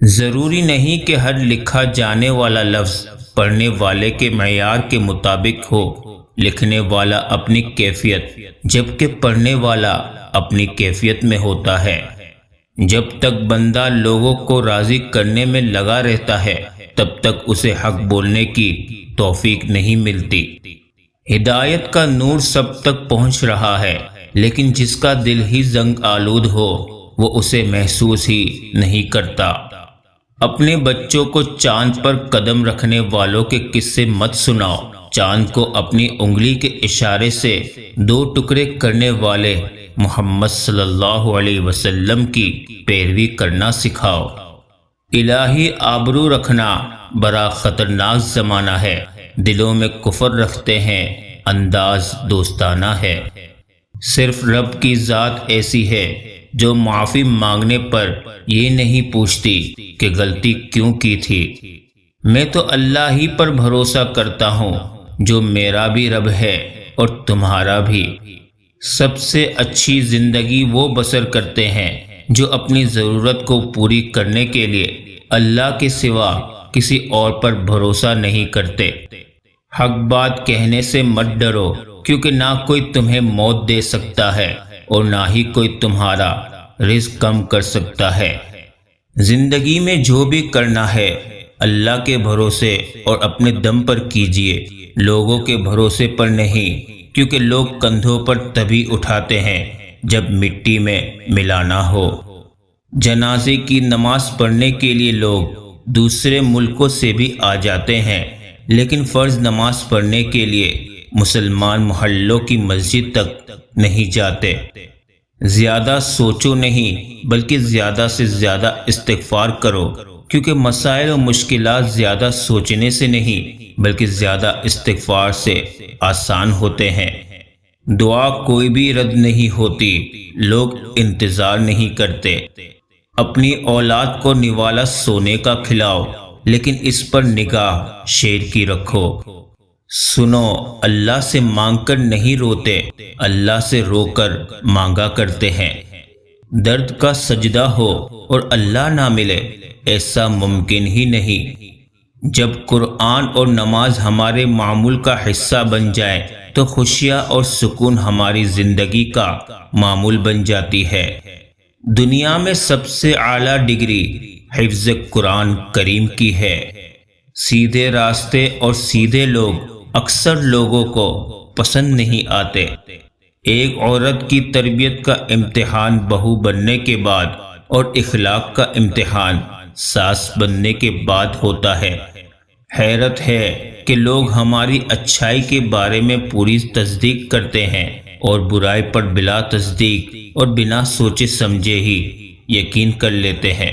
ضروری نہیں کہ ہر لکھا جانے والا لفظ پڑھنے والے کے معیار کے مطابق ہو۔ لکھنے والا اپنی کیفیت جبکہ پڑھنے والا اپنی کیفیت میں ہوتا ہے۔ جب تک بندہ لوگوں کو راضی کرنے میں لگا رہتا ہے تب تک اسے حق بولنے کی توفیق نہیں ملتی۔ ہدایت کا نور سب تک پہنچ رہا ہے، لیکن جس کا دل ہی زنگ آلود ہو وہ اسے محسوس ہی نہیں کرتا۔ اپنے بچوں کو چاند پر قدم رکھنے والوں کے قصے مت سناؤ، چاند کو اپنی انگلی کے اشارے سے دو ٹکڑے کرنے والے محمد صلی اللہ علیہ وسلم کی پیروی کرنا سکھاؤ۔ الہی آبرو رکھنا بڑا خطرناک زمانہ ہے، دلوں میں کفر رکھتے ہیں، انداز دوستانہ ہے۔ صرف رب کی ذات ایسی ہے جو معافی مانگنے پر یہ نہیں پوچھتی کہ غلطی کیوں کی تھی۔ میں تو اللہ ہی پر بھروسہ کرتا ہوں جو میرا بھی رب ہے اور تمہارا بھی۔ سب سے اچھی زندگی وہ بسر کرتے ہیں جو اپنی ضرورت کو پوری کرنے کے لیے اللہ کے سوا کسی اور پر بھروسہ نہیں کرتے۔ حق بات کہنے سے مت ڈرو، کیونکہ نہ کوئی تمہیں موت دے سکتا ہے اور نہ ہی کوئی تمہارا رزق کم کر سکتا ہے۔ زندگی میں جو بھی کرنا ہے اللہ کے بھروسے اور اپنے دم پر کیجیے، لوگوں کے بھروسے پر نہیں، کیونکہ لوگ کندھوں پر تبھی اٹھاتے ہیں جب مٹی میں ملانا ہو۔ جنازے کی نماز پڑھنے کے لیے لوگ دوسرے ملکوں سے بھی آ جاتے ہیں، لیکن فرض نماز پڑھنے کے لیے مسلمان محلوں کی مسجد تک نہیں جاتے۔ زیادہ سوچو نہیں بلکہ زیادہ سے زیادہ استغفار کرو، کیونکہ مسائل و مشکلات زیادہ سوچنے سے نہیں بلکہ زیادہ استغفار سے آسان ہوتے ہیں۔ دعا کوئی بھی رد نہیں ہوتی، لوگ انتظار نہیں کرتے۔ اپنی اولاد کو نوالا سونے کا کھلاؤ، لیکن اس پر نگاہ شیر کی رکھو۔ سنو، اللہ سے مانگ کر نہیں روتے، اللہ سے رو کر مانگا کرتے ہیں۔ درد کا سجدہ ہو اور اللہ نہ ملے، ایسا ممکن ہی نہیں۔ جب قرآن اور نماز ہمارے معمول کا حصہ بن جائے تو خوشیاں اور سکون ہماری زندگی کا معمول بن جاتی ہے۔ دنیا میں سب سے اعلیٰ ڈگری حفظ قرآن کریم کی ہے۔ سیدھے راستے اور سیدھے لوگ اکثر لوگوں کو پسند نہیں آتے۔ ایک عورت کی تربیت کا امتحان بہو بننے کے بعد اور اخلاق کا امتحان ساس بننے کے بعد ہوتا ہے۔ حیرت ہے کہ لوگ ہماری اچھائی کے بارے میں پوری تصدیق کرتے ہیں اور برائی پر بلا تصدیق اور بنا سوچے سمجھے ہی یقین کر لیتے ہیں۔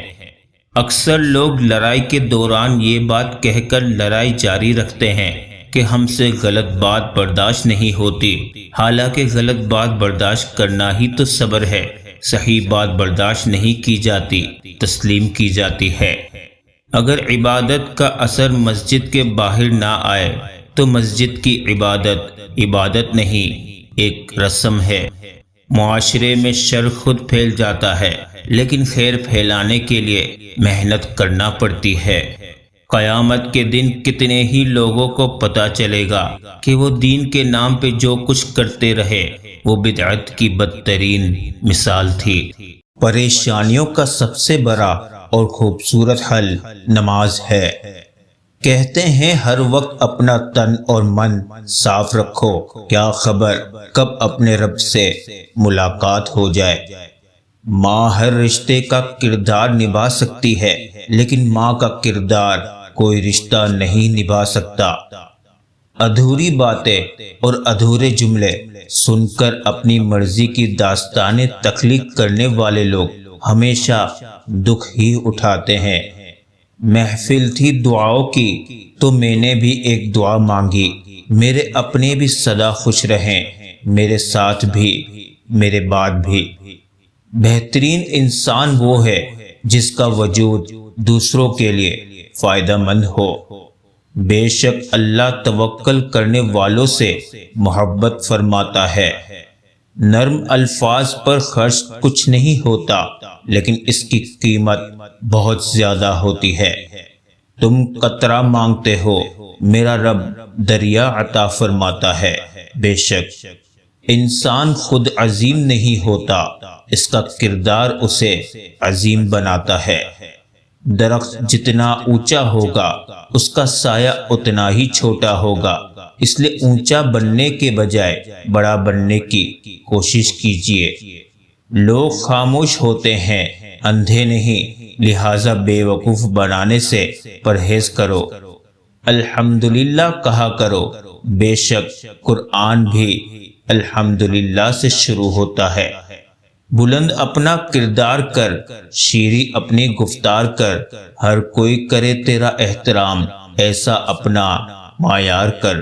اکثر لوگ لڑائی کے دوران یہ بات کہہ کر لڑائی جاری رکھتے ہیں کہ ہم سے غلط بات برداشت نہیں ہوتی، حالانکہ غلط بات برداشت کرنا ہی تو صبر ہے۔ صحیح بات برداشت نہیں کی جاتی، تسلیم کی جاتی ہے۔ اگر عبادت کا اثر مسجد کے باہر نہ آئے تو مسجد کی عبادت نہیں، ایک رسم ہے۔ معاشرے میں شر خود پھیل جاتا ہے، لیکن خیر پھیلانے کے لیے محنت کرنا پڑتی ہے۔ قیامت کے دن کتنے ہی لوگوں کو پتہ چلے گا کہ وہ دین کے نام پہ جو کچھ کرتے رہے وہ بدعت کی بدترین مثال تھی۔ پریشانیوں کا سب سے بڑا اور خوبصورت حل نماز ہے۔ کہتے ہیں ہر وقت اپنا تن اور من صاف رکھو، کیا خبر کب اپنے رب سے ملاقات ہو جائے۔ ماں ہر رشتے کا کردار نبھا سکتی ہے، لیکن ماں کا کردار کوئی رشتہ نہیں نبھا سکتا۔ ادھوری باتیں اور ادھورے جملے سن کر اپنی مرضی کی داستانیں تخلیق کرنے والے لوگ ہمیشہ دکھ ہی اٹھاتے ہیں۔ محفل تھی دعاؤں کی تو میں نے بھی ایک دعا مانگی، میرے اپنے بھی سدا خوش رہیں، میرے ساتھ بھی میرے بعد بھی۔ بہترین انسان وہ ہے جس کا وجود دوسروں کے لیے فائدہ مند ہو۔ بے شک اللہ توکل کرنے والوں سے محبت فرماتا ہے۔ نرم الفاظ پر خرچ کچھ نہیں ہوتا، لیکن اس کی قیمت بہت زیادہ ہوتی ہے۔ تم قطرہ مانگتے ہو، میرا رب دریا عطا فرماتا ہے۔ بے شک انسان خود عظیم نہیں ہوتا، اس کا کردار اسے عظیم بناتا ہے۔ درخت جتنا اونچا ہوگا اس کا سایہ اتنا ہی چھوٹا ہوگا، اس لیے اونچا بننے کے بجائے بڑا بننے کی کوشش کیجیے۔ لوگ خاموش ہوتے ہیں، اندھے نہیں، لہذا بے وقوف بنانے سے پرہیز کرو۔ الحمدللہ کہا کرو، بے شک قرآن بھی الحمدللہ سے شروع ہوتا ہے۔ بلند اپنا کردار کر، شیریں اپنی گفتار کر، ہر کوئی کرے تیرا احترام، ایسا اپنا معیار کر۔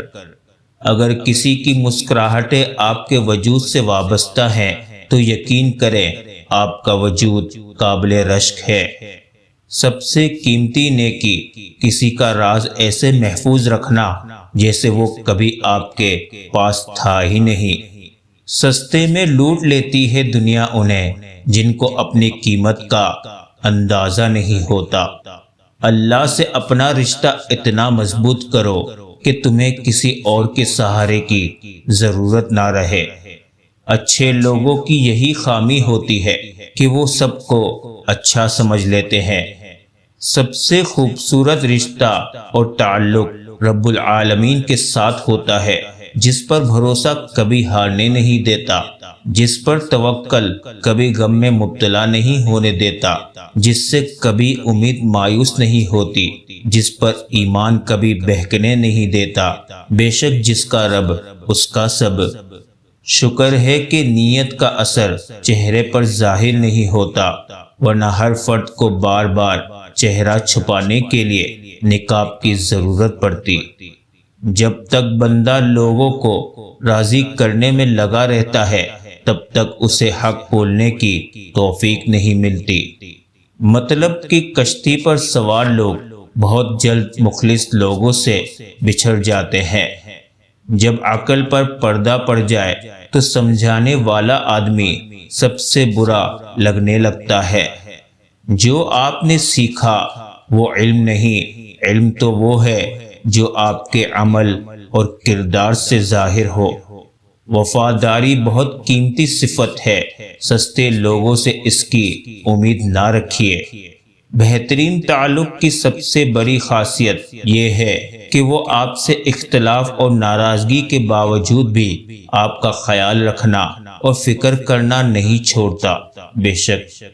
اگر کسی کی مسکراہٹیں آپ کے وجود سے وابستہ ہیں تو یقین کریں آپ کا وجود قابل رشک ہے۔ سب سے قیمتی نیکی کسی کا راز ایسے محفوظ رکھنا جیسے وہ کبھی آپ کے پاس تھا ہی نہیں۔ سستے میں لوٹ لیتی ہے دنیا انہیں جن کو اپنی قیمت کا اندازہ نہیں ہوتا۔ اللہ سے اپنا رشتہ اتنا مضبوط کرو کہ تمہیں کسی اور کے سہارے کی ضرورت نہ رہے۔ اچھے لوگوں کی یہی خامی ہوتی ہے کہ وہ سب کو اچھا سمجھ لیتے ہیں۔ سب سے خوبصورت رشتہ اور تعلق رب العالمین کے ساتھ ہوتا ہے، جس پر بھروسہ کبھی ہارنے نہیں دیتا، جس پر توکل کبھی غم میں مبتلا نہیں ہونے دیتا، جس سے کبھی امید مایوس نہیں ہوتی، جس پر ایمان کبھی بہکنے نہیں دیتا۔ بے شک جس کا رب اس کا سب۔ شکر ہے کہ نیت کا اثر چہرے پر ظاہر نہیں ہوتا، ورنہ ہر فرد کو بار بار چہرہ چھپانے کے لیے نقاب کی ضرورت پڑتی۔ جب تک بندہ لوگوں کو راضی کرنے میں لگا رہتا ہے تب تک اسے حق بولنے کی توفیق نہیں ملتی۔ مطلب کی کشتی پر سوار لوگ بہت جلد مخلص لوگوں سے بچھڑ جاتے ہیں۔ جب عقل پر پردہ پڑ جائے تو سمجھانے والا آدمی سب سے برا لگنے لگتا ہے۔ جو آپ نے سیکھا وہ علم نہیں، علم تو وہ ہے جو آپ کے عمل اور کردار سے ظاہر ہو۔ وفاداری بہت قیمتی صفت ہے، سستے لوگوں سے اس کی امید نہ رکھیے۔ بہترین تعلق کی سب سے بڑی خاصیت یہ ہے کہ وہ آپ سے اختلاف اور ناراضگی کے باوجود بھی آپ کا خیال رکھنا اور فکر کرنا نہیں چھوڑتا۔ بے شک